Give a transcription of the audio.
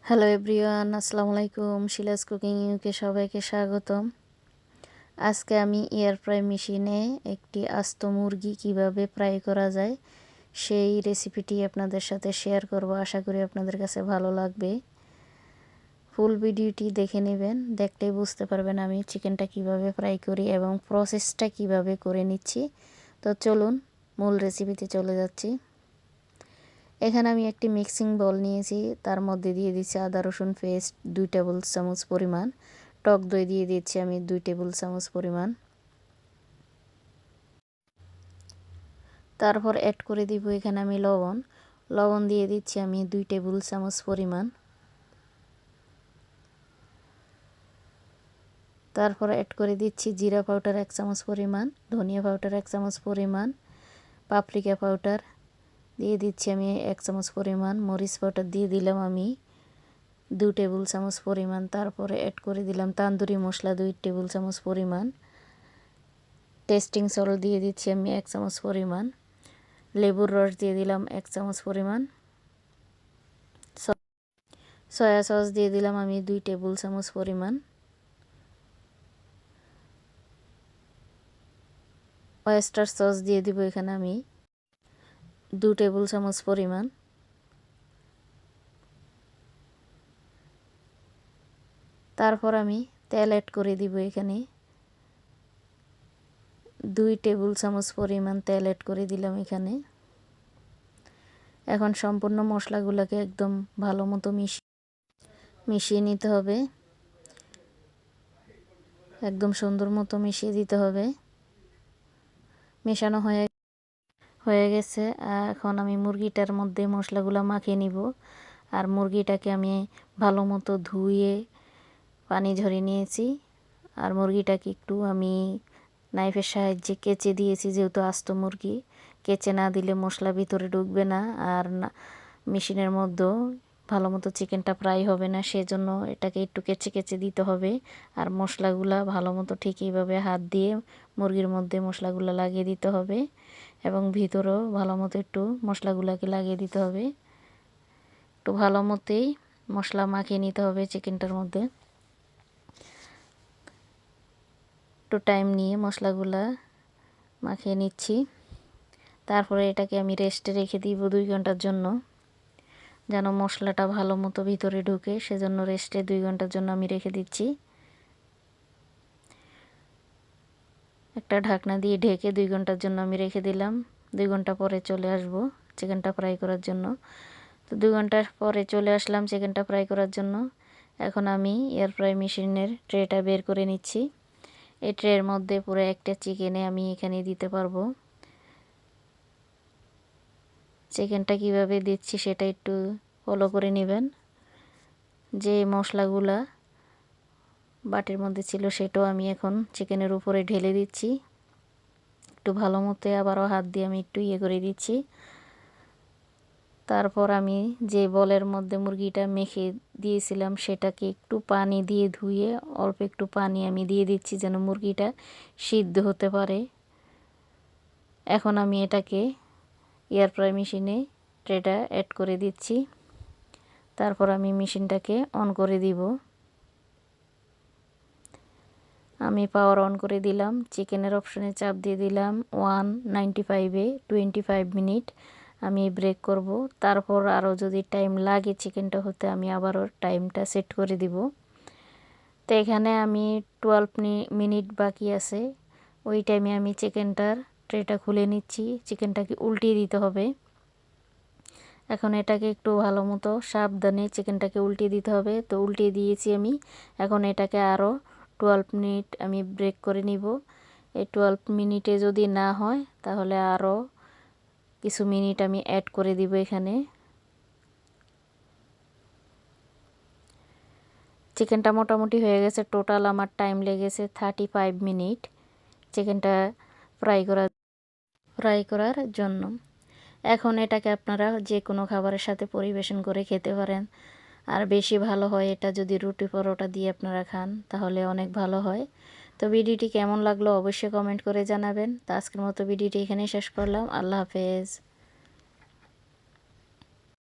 Hello everyone, আসসালামু আলাইকুম। Shila's cooking UK সবাইকে স্বাগতম। আজকে আমি এয়ার ফ্রাই মেশিনে একটি আস্ত মুরগি কিভাবে ফ্রাই করা যায় সেই রেসিপিটি আপনাদের সাথে শেয়ার করব। আশা করি আপনাদের কাছে ভালো লাগবে। ফুল ভিডিওটি দেখে নেবেন, দেখলেই বুঝতে পারবেন আমি চিকেনটা কিভাবে ফ্রাই করি এবং প্রসেসটা কিভাবে করে নিচ্ছি। তো চলুন মূল রেসিপিতে চলে যাচ্ছি। এখানে আমি একটি মিক্সিং বোল নিয়েছি, তার মধ্যে দিয়ে দিচ্ছি আদা রসুন পেস্ট 2 টেবিল চামচ পরিমাণ, টক দই দিয়ে দিচ্ছি আমি 2 টেবিল চামচ পরিমাণ, তারপর অ্যাড করে দিব এখানে আমি লবণ দিয়ে দিচ্ছি আমি 2 টেবিল চামচ পরিমাণ, তারপর অ্যাড করে দিচ্ছি জিরা পাউডার 1 চামচ পরিমাণ, ধনিয়া পাউডার 1 চামচ পরিমাণ, পাপরিকা পাউডার দিয়ে দিচ্ছি আমি 1 চামচ পরিমাণ, মরিচ পাউডার দিয়ে দিলাম আমি 2 টেবিল চামচ পরিমাণ, তারপরে অ্যাড করে দিলাম তান্দুরি মশলা 2 টেবিল চামচ পরিমাণ, টেস্টিং সল্ট দিয়ে দিচ্ছি আমি 1 চামচ পরিমাণ, লেবুর রস দিয়ে দিলাম 1 চামচ পরিমাণ, সয়া সস দিয়ে দিলাম আমি 2 টেবিল চামচ পরিমাণ, ওয়েস্টার সস দিয়ে দিব এখানে আমি 2 টেবিল চামচ পরিমাণ, তারপর আমি তেল অ্যাড করে দিব এখানে 2 টেবিল চামচ পরিমাণ তেল অ্যাড করে দিলাম এখানে। এখন সম্পূর্ণ মশলাগুলোকে একদম ভালো মতো মিশিয়ে নিতে হবে, একদম সুন্দর মতো মিশিয়ে দিতে হবে। মেশানো হয়ে গেছে। এখন আমি মুরগিটার মধ্যে মশলাগুলো মাখিয়ে নিব। আর মুরগিটাকে আমি ভালো মতো ধুয়ে পানি ঝরিয়ে নিয়েছি। আর মুরগিটাকে একটু আমি নাইফের সাহায্যে কেচে দিয়েছি, যেহেতু আস্ত মুরগি, কেচে না দিলে মশলা ভিতরে ঢুকবে না আর মেশিনের মধ্যেও ভালো মতো চিকেনটা ফ্রাই হবে না, সেজন্য এটাকে একটু কেচে কেচে দিতে হবে। আর মশলাগুলা ভালো মতো ঠিক এইভাবে হাত দিয়ে মুরগির মধ্যে মশলাগুলো লাগিয়ে দিতে হবে এবং ভিতরেও ভালো মতো একটু মশলাগুলোকে লাগিয়ে দিতে হবে। একটু ভালো মতোই মশলা মাখিয়ে নিতে হবে চিকেনটার মধ্যে। একটু টাইম নিয়ে মশলাগুলা মাখিয়ে নিচ্ছি। তারপরে এটাকে আমি রেস্টে রেখে দিব 2 ঘন্টার জন্য, যেন মশলাটা ভালো মতো ভিতরে ঢুকে, সেজন্য রেস্টে 2 ঘন্টার জন্য আমি রেখে দিচ্ছি। একটা ঢাকনা দিয়ে ঢেকে 2 ঘন্টার জন্য আমি রেখে দিলাম। 2 ঘন্টা পরে চলে আসব চিকেনটা ফ্রাই করার জন্য। তো 2 ঘন্টা পরে চলে আসলাম চিকেনটা ফ্রাই করার জন্য। এখন আমি এয়ার ফ্রাই মেশিনের ট্রেটা বের করে নিচ্ছি। এই ট্রের মধ্যে পুরো একটা চিকেনে আমি এখানে দিতে পারবো। চিকেনটা কিভাবে দিচ্ছি সেটা একটু ফলো করে নেবেন। যে মশলাগুলা বাটির মধ্যে ছিল সেটাও আমি এখন চিকেনের উপরে ঢেলে দিচ্ছি। একটু ভালো মতো আবারও হাত দিয়ে আমি একটু করে দিচ্ছি। তারপর আমি যে বলের মধ্যে মুরগিটা মেখে দিয়েছিলাম সেটাকে একটু পানি দিয়ে ধুয়ে অল্প একটু পানি আমি দিয়ে দিচ্ছি, যেন মুরগিটা সিদ্ধ হতে পারে। এখন আমি এটাকে এয়ার ফ্রাই মেশিনে ট্রেটা অ্যাড করে দিচ্ছি। তারপর আমি মেশিনটাকে অন করে দিব। আমি পাওয়ার অন করে দিলাম, চিকেনের অপশনে চাপ দিয়ে দিলাম 195-এ 25 মিনিট আমি ব্রেক করব। তারপর আরও যদি টাইম লাগে চিকেনটা হতে, আমি আবারও টাইমটা সেট করে দিব। তো এখানে আমি 12 মিনিট বাকি আছে। ওই টাইমে আমি চিকেনটার ট্রেটা খুলে নিচ্ছি। চিকেনটাকে উল্টিয়ে দিতে হবে। এখন এটাকে একটু ভালো মতো সাবধানে চিকেনটাকে উল্টিয়ে দিতে হবে। তো উল্টিয়ে দিয়েছি আমি। এখন এটাকে আরও 12 মিনিট আমি ব্রেক করে নিব। এই 12 মিনিটে যদি না হয় তাহলে আরও কিছু মিনিট আমি অ্যাড করে দিব এখানে। চিকেনটা মোটামুটি হয়ে গেছে। টোটাল আমার টাইম লেগেছে 35 মিনিট চিকেনটা ফ্রাই করার জন্য। এখন এটাকে আপনারা যে কোনো খাবারের সাথে পরিবেশন করে খেতে পারেন। আর বেশি ভালো হয় এটা যদি রুটি পরোটা দিয়ে আপনারা খান, তাহলে অনেক ভালো হয়। তো ভিডিওটি কেমন লাগলো অবশ্যই কমেন্ট করে জানাবেন। তো আজকের মতো ভিডিওটি এখানেই শেষ করলাম। আল্লাহ হাফেজ।